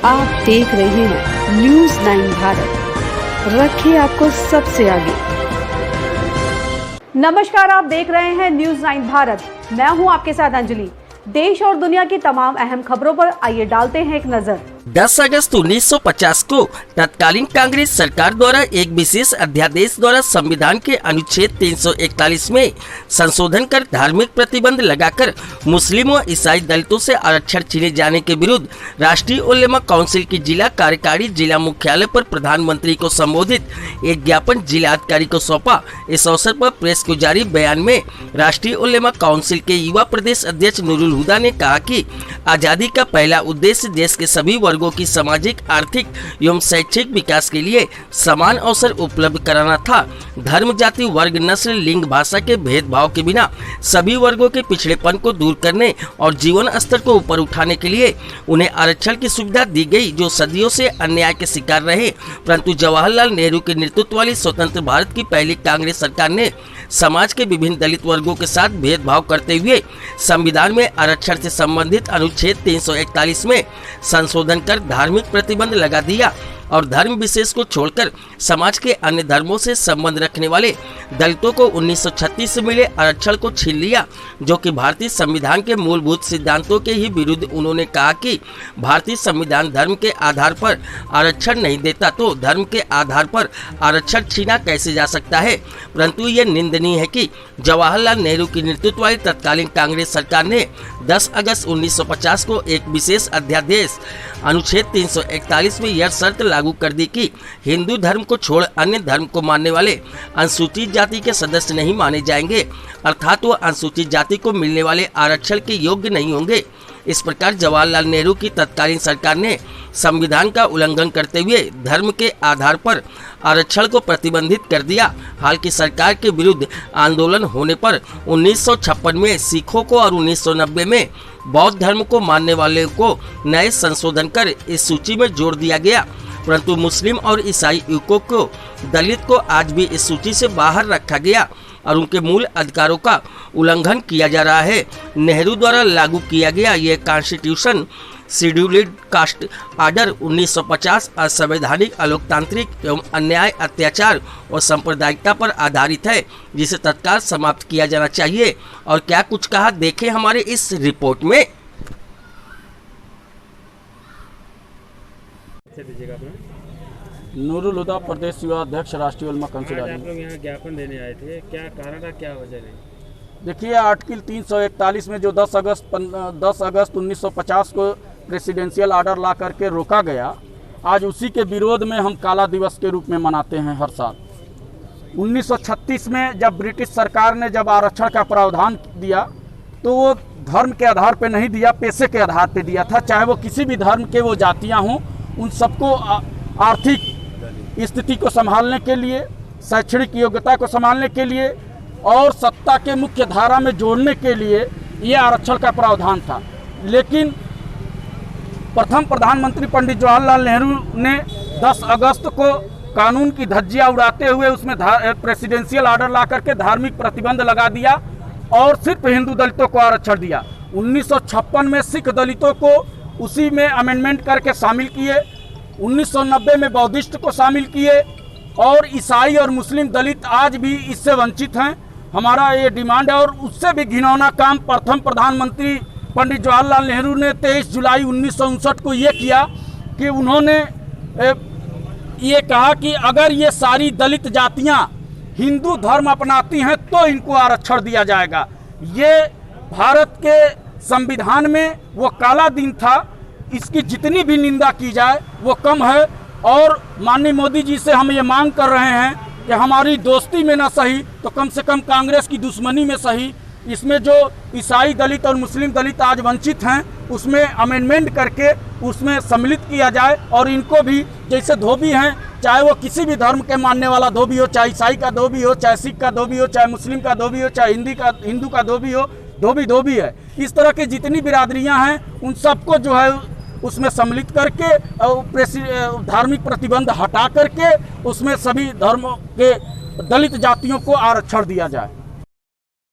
आप देख रहे हैं न्यूज़ 9 भारत, रखिए आपको सबसे आगे। नमस्कार, आप देख रहे हैं न्यूज़ 9 भारत। मैं हूं आपके साथ अंजलि। देश और दुनिया की तमाम अहम खबरों पर आइए डालते हैं एक नजर। 10 अगस्त 1950 को तत्कालीन कांग्रेस सरकार द्वारा एक विशेष अध्यादेश द्वारा संविधान के अनुच्छेद 341 में संशोधन कर धार्मिक प्रतिबंध लगाकर मुस्लिम व ईसाई दलितों से आरक्षण छीने जाने के विरुद्ध राष्ट्रीय उलेमा काउंसिल की जिला कार्यकारी जिला मुख्यालय पर प्रधानमंत्री को संबोधित एक ज्ञापन जिलाधिकारी को सौंपा। इस अवसर पर प्रेस को जारी बयान में राष्ट्रीय उलेमा काउंसिल के युवा प्रदेश अध्यक्ष नूरुल हुदा ने कहा कि आजादी का पहला उद्देश्य देश के सभी वर्गों की सामाजिक, आर्थिक एवं शैक्षिक विकास के लिए समान अवसर उपलब्ध कराना था। धर्म, जाति, वर्ग, नस्ल, लिंग, भाषा के भेदभाव के बिना सभी वर्गों के पिछड़ेपन को दूर करने और जीवन स्तर को ऊपर उठाने के लिए उन्हें आरक्षण की सुविधा दी गई, जो सदियों से अन्याय के शिकार रहे। परंतु जवाहरलाल नेहरू के नेतृत्व वाली स्वतंत्र भारत की पहली कांग्रेस सरकार ने समाज के विभिन्न दलित वर्गों के साथ भेदभाव करते हुए संविधान में आरक्षण से संबंधित अनुच्छेद 341 में संशोधन कर धार्मिक प्रतिबंध लगा दिया और धर्म विशेष को छोड़कर समाज के अन्य धर्मों से संबंध रखने वाले दलितों को 1936 से मिले आरक्षण को छीन लिया, जो कि भारतीय संविधान के मूलभूत सिद्धांतों के ही विरुद्ध। उन्होंने कहा कि भारतीय संविधान धर्म के आधार पर आरक्षण नहीं देता तो धर्म के आधार पर आरक्षण छीना कैसे जा सकता है। परंतु ये निंदनीय है कि जवाहरलाल नेहरू की नेतृत्व वाली तत्कालीन कांग्रेस सरकार ने 10 अगस्त 1950 को एक विशेष अध्यादेश अनुच्छेद 341 में यह शर्त लागू कर दी कि हिंदू धर्म को छोड़ अन्य धर्म को मानने वाले अनुसूचित जाति के सदस्य नहीं माने जाएंगे, अर्थात वो अनुसूचित जाति को मिलने वाले आरक्षण के योग्य नहीं होंगे। इस प्रकार जवाहरलाल नेहरू की तत्कालीन सरकार ने संविधान का उल्लंघन करते हुए धर्म के आधार पर आरक्षण को प्रतिबंधित कर दिया। हाल की सरकार के विरुद्ध आंदोलन होने पर 1956 में सिखों को और 1990 में बौद्ध धर्म को मानने वाले को नए संशोधन कर इस सूची में जोड़ दिया गया। परंतु मुस्लिम और ईसाई युवकों को, दलित को आज भी इस सूची से बाहर रखा गया और उनके मूल अधिकारों का उल्लंघन किया जा रहा है। नेहरू द्वारा लागू किया गया यह कॉन्स्टिट्यूशन शेड्यूल्ड कास्ट आर्डर 1950 असंवैधानिक, अलोकतांत्रिक एवं अन्याय, अत्याचार और सांप्रदायिकता पर आधारित है, जिसे तत्काल समाप्त किया जाना चाहिए। और क्या कुछ कहा, देखें हमारे इस रिपोर्ट में। नूरुल हुदा, प्रदेश युवा अध्यक्ष, राष्ट्रीय उलेमा काउंसिल। आप लोग यहाँ ज्ञापन देने आए थे, क्या कारण है, क्या वजह है? देखिए, आर्टिकल 341 में जो 10 अगस्त 1950 को प्रेसिडेंशियल आर्डर ला करके रोका गया, आज उसी के विरोध में हम काला दिवस के रूप में मनाते हैं हर साल। 1936 में जब ब्रिटिश सरकार ने जब आरक्षण का प्रावधान दिया तो वो धर्म के आधार पर नहीं दिया, पैसे के आधार पर दिया था। चाहे वो किसी भी धर्म के वो जातियाँ हों, उन सबको आर्थिक स्थिति को संभालने के लिए, शैक्षणिक योग्यता को संभालने के लिए और सत्ता के मुख्य धारा में जोड़ने के लिए ये आरक्षण का प्रावधान था। लेकिन प्रथम प्रधानमंत्री पंडित जवाहरलाल नेहरू ने 10 अगस्त को कानून की धज्जियां उड़ाते हुए उसमें प्रेसिडेंशियल आर्डर ला करके धार्मिक प्रतिबंध लगा दिया और सिर्फ हिंदू दलितों को आरक्षण दिया। 1956 में सिख दलितों को उसी में अमेंडमेंट करके शामिल किए, 1990 में बौद्धिस्ट को शामिल किए और ईसाई और मुस्लिम दलित आज भी इससे वंचित हैं। हमारा ये डिमांड है। और उससे भी घिनौना काम प्रथम प्रधानमंत्री पंडित जवाहरलाल नेहरू ने 23 जुलाई 1959 को ये किया कि उन्होंने ये कहा कि अगर ये सारी दलित जातियां हिंदू धर्म अपनाती हैं तो इनको आरक्षण दिया जाएगा। ये भारत के संविधान में वो काला दिन था, इसकी जितनी भी निंदा की जाए वो कम है। और माननीय मोदी जी से हम ये मांग कर रहे हैं कि हमारी दोस्ती में ना सही तो कम से कम कांग्रेस की दुश्मनी में सही, इसमें जो ईसाई दलित और मुस्लिम दलित आज वंचित हैं उसमें अमेंडमेंट करके उसमें सम्मिलित किया जाए और इनको भी, जैसे धोबी हैं, चाहे वो किसी भी धर्म के मानने वाला धोबी हो, चाहे ईसाई का धोबी हो, चाहे सिख का धोबी हो, चाहे मुस्लिम का धोबी हो, चाहे हिंदू का धोबी हो, धोबी है। इस तरह की जितनी बिरादरियां हैं उन सबको जो है उसमें सम्मिलित करके धार्मिक प्रतिबंध हटा करके उसमें सभी धर्मों के दलित जातियों को आरक्षण दिया जाए।